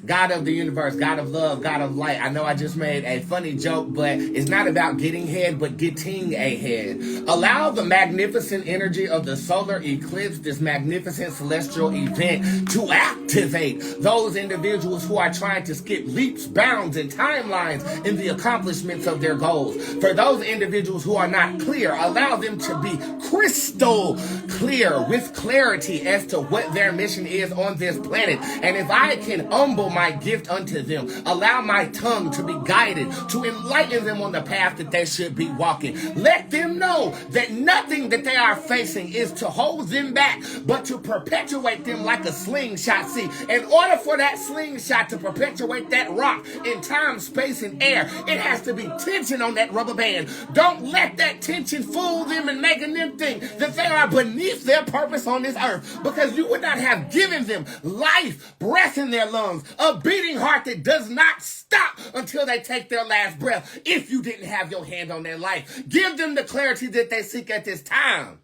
God of the universe, God of love, God of light. I know I just made a funny joke, but it's not about getting head, but getting a head. Allow the magnificent energy of the solar eclipse, this magnificent celestial event, to activate those individuals who are trying to skip leaps, bounds, and timelines in the accomplishments of their goals. For those individuals who are not clear, allow them to be crystal clear with clarity as to what their mission is on this planet. And if I can humble my gift unto them, allow my tongue to be guided, to enlighten them on the path that they should be walking. Let them know that nothing that they are facing is to hold them back, but to perpetuate them like a slingshot. See, in order for that slingshot to perpetuate that rock in time, space, and air, it has to be tension on that rubber band. Don't let that tension fool them and making them think that they are beneath their purpose on this earth, because you would not have given them life, breath in their lungs, a beating heart that does not stop until they take their last breath if you didn't have your hand on their life. Give them the clarity that they seek at this time.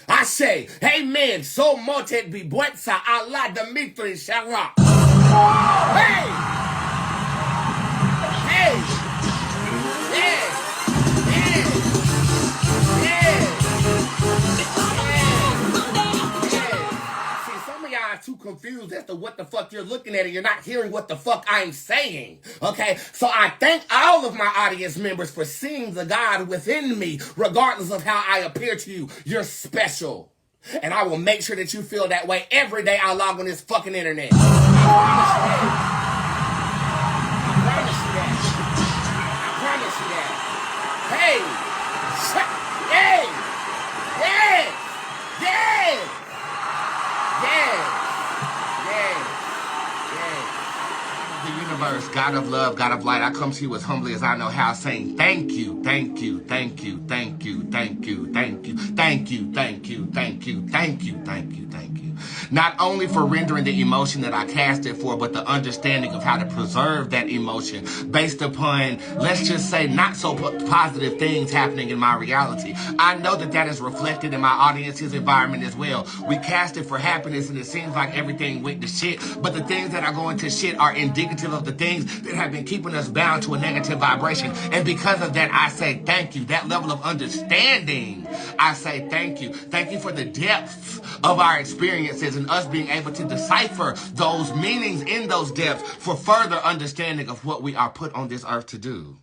I say, amen. So motet be Bootz, Allah Dimitri Sharak. Hey! Hey! Too confused as to what the fuck you're looking at, and you're not hearing what the fuck I'm saying. Okay, so I thank all of my audience members for seeing the God within me, regardless of how I appear to you. You're special, and I will make sure that you feel that way every day I log on this fucking internet. I promise you that. I promise you that. Hey, hey, yes, yes, yes. Universe, God of love, God of light, I come to you as humbly as I know how, saying thank you, thank you, thank you, thank you, thank you, thank you, thank you, thank you, thank you, thank you, thank you, thank you. Not only for rendering the emotion that I cast it for, but the understanding of how to preserve that emotion based upon, let's just say, not so positive things happening in my reality. I know that that is reflected in my audience's environment as well. We cast it for happiness, and it seems like everything went to shit, but the things that are going to shit are indicative of the things that have been keeping us bound to a negative vibration. And because of that, I say thank you. That level of understanding, I say thank you. Thank you for the depths of our experiences and us being able to decipher those meanings in those depths for further understanding of what we are put on this earth to do.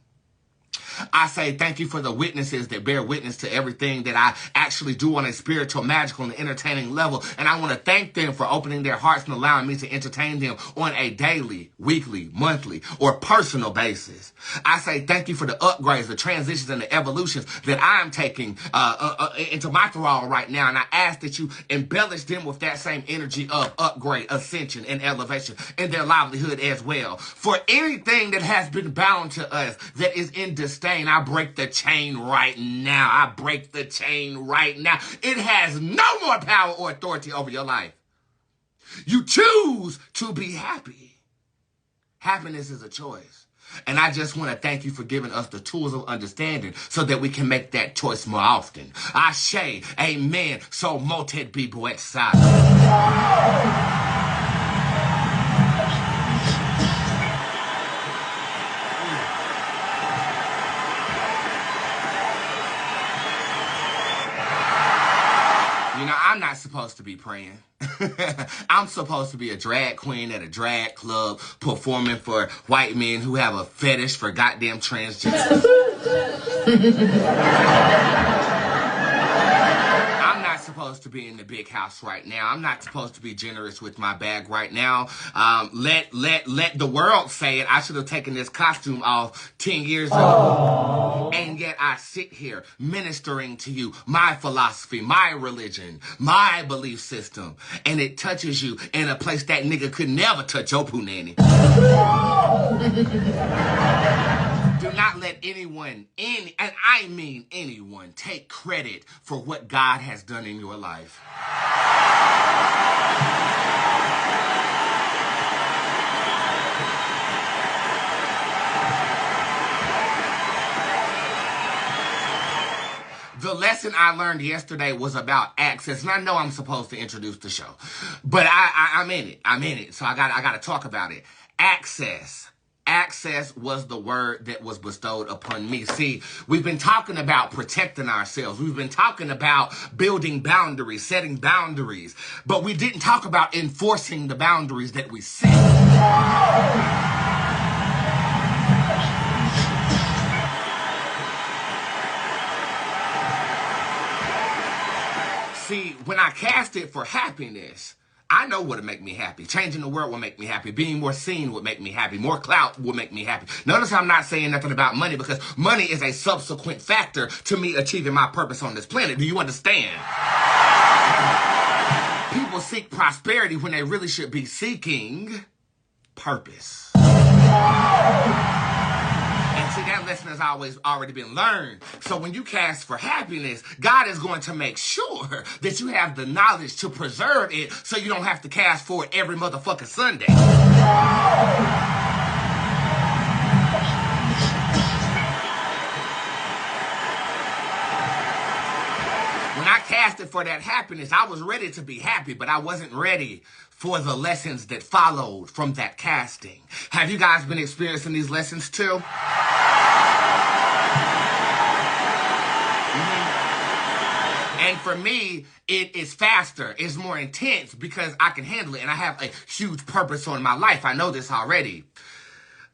I say thank you for the witnesses that bear witness to everything that I actually do on a spiritual, magical, and entertaining level. And I want to thank them for opening their hearts and allowing me to entertain them on a daily, weekly, monthly, or personal basis. I say thank you for the upgrades, the transitions, and the evolutions that I'm taking into my thrall right now. And I ask that you embellish them with that same energy of upgrade, ascension, and elevation in their livelihood as well. For anything that has been bound to us that is in disdain, I break the chain right now. I break the chain right now. It has no more power or authority over your life. You choose to be happy. Happiness is a choice. And I just want to thank you for giving us the tools of understanding so that we can make that choice more often. Ashe, amen. So motet be Bootz. You know, I'm not supposed to be praying. I'm supposed to be a drag queen at a drag club performing for white men who have a fetish for goddamn transgender. I'm not supposed to be in the big house right now. I'm not supposed to be generous with my bag right now. Let the world say it. I should have taken this costume off 10 years ago. And yet I sit here ministering to you my philosophy, my religion, my belief system. And it touches you in a place that nigga could never touch your punani. Do not let anyone, and I mean anyone, take credit for what God has done in your life. The lesson I learned yesterday was about access, and I know I'm supposed to introduce the show, but I'm in it. So I got to talk about it. Access. Access was the word that was bestowed upon me. See, we've been talking about protecting ourselves. We've been talking about building boundaries, setting boundaries. But we didn't talk about enforcing the boundaries that we set. See, when I cast it for happiness, I know what would make me happy. Changing the world will make me happy. Being more seen would make me happy. More clout will make me happy. Notice I'm not saying nothing about money because money is a subsequent factor to me achieving my purpose on this planet. Do you understand? People seek prosperity when they really should be seeking purpose. And see, that lesson has already been learned. So when you cast for happiness, God is going to make sure that you have the knowledge to preserve it so you don't have to cast for it every motherfucking Sunday. When I casted for that happiness, I was ready to be happy, but I wasn't ready for the lessons that followed from that casting. Have you guys been experiencing these lessons too? And for me, it is faster, it's more intense because I can handle it and I have a huge purpose on my life. I know this already.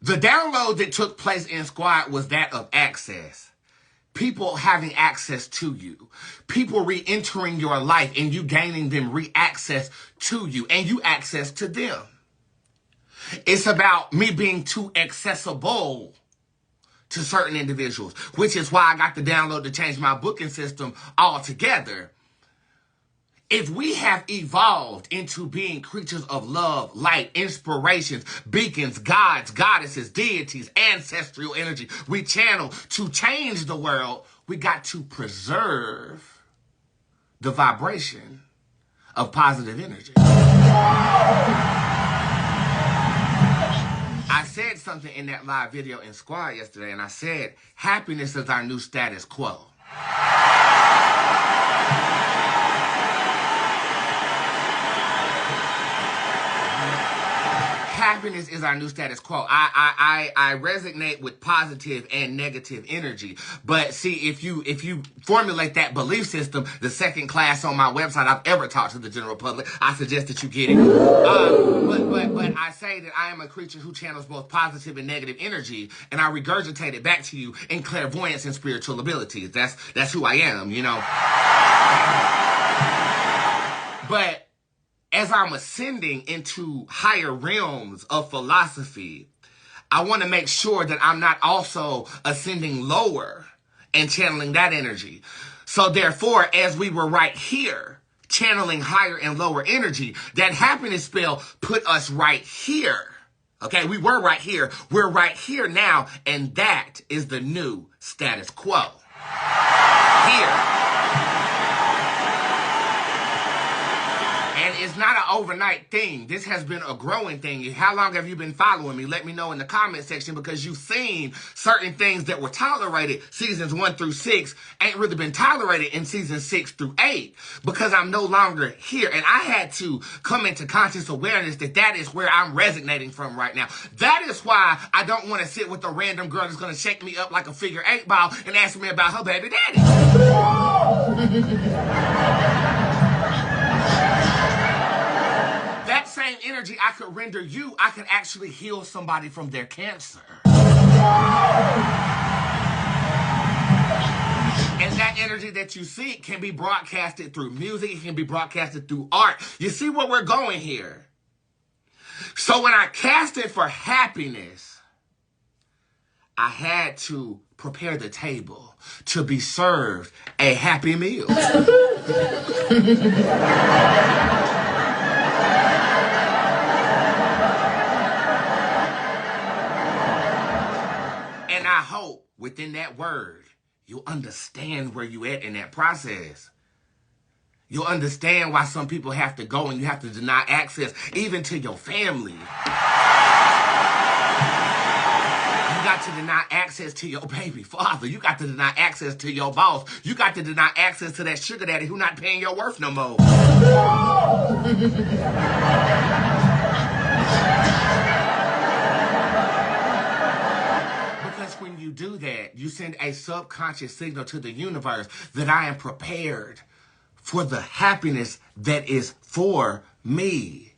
The download that took place in Squad was that of access. People having access to you. People re-entering your life and you gaining them re-access to you and you access to them. It's about me being too accessible to certain individuals, which is why I got the download to change my booking system altogether. If we have evolved into being creatures of love, light, inspirations, beacons, gods, goddesses, deities, ancestral energy, we channel to change the world, we got to preserve the vibration of positive energy. I said something in that live video in Squad yesterday, and I said, happiness is our new status quo. Happiness is our new status quo. I resonate with positive and negative energy. But see, if you formulate that belief system, the second class on my website I've ever taught to the general public, I suggest that you get it. But I say that I am a creature who channels both positive and negative energy, and I regurgitate it back to you in clairvoyance and spiritual abilities. That's who I am, you know. But as I'm ascending into higher realms of philosophy, I want to make sure that I'm not also ascending lower and channeling that energy. So therefore, as we were right here, channeling higher and lower energy, that happiness spell put us right here. Okay, we were right here. We're right here now, and that is the new status quo. Here. And it's not an overnight thing. This has been a growing thing. How long have you been following me? Let me know in the comment section, because you've seen certain things that were tolerated seasons 1 through 6 ain't really been tolerated in seasons 6 through 8 because I'm no longer here. And I had to come into conscious awareness that that is where I'm resonating from right now. That is why I don't want to sit with a random girl that's going to shake me up like a figure 8 ball and ask me about her baby daddy. That same energy I could render you, I could actually heal somebody from their cancer. And that energy that you see can be broadcasted through music. It can be broadcasted through art. You see where we're going here? So when I cast it for happiness, I had to prepare the table to be served a happy meal. And I hope within that word, you'll understand where you at in that process. You'll understand why some people have to go and you have to deny access even to your family. You got to deny access to your baby father. You got to deny access to your boss. You got to deny access to that sugar daddy who not paying your worth no more. you do that, you send a subconscious signal to the universe that I am prepared for the happiness that is for me.